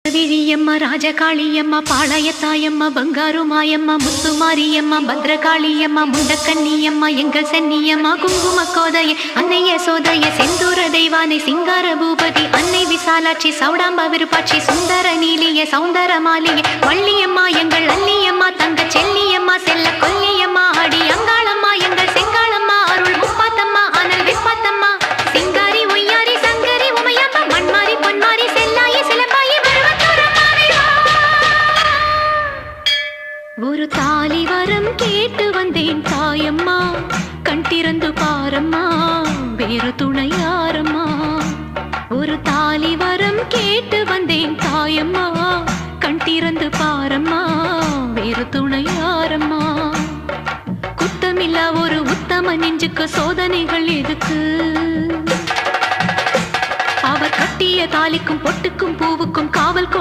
விழியம்மா ராஜகாளியம்மா பாளையத்தாயம்மா பங்காரு மாயம்மா முத்துமாரியம்மா பத்ரகாளியம்மா முண்டக்கன்னியம்மா எங்கள் சென்னியம்மா குங்கும கோதைய அன்னைய சோதைய செந்தூர தெய்வானை சிங்கார பூபதி அன்னை விசாலாட்சி சௌடாம்பா விருப்பாட்சி சுந்தர நீலிய சௌந்தர மாலிய வள்ளியம்மா எங்கள் அல்லியம்மா தங்க செல்லியம்மா செல்ல கொல்லியம்மா அடி அங்காளம்மா எங்கள் செங்காளம்மா அருள் முப்பாத்தம்மா அனல் விப்பாத்தம்மா சிங்காரி ஒய்யாரி சங்கரி உமையப்பா மண்மாரி பொன்மாரி செல்லாயி சிலம்பாயி ஒரு தாலி வரம் கேட்டு வந்தேன் தாயம்மா கண் திறந்து பாரம்மா வேறு துணையாரம்மா ஒரு தாலி வரம் கேட்டு வந்தேன் தாயம்மா கண் திறந்து பாரம்மா வேறு துணையாரம்மா குத்தமில்லா ஒரு உத்தம நெஞ்சுக்கு சோதனைகள் எதுக்கு அவர் கட்டிய தாலிக்கும் பொட்டுக்கும் பூவுக்கும் காவல்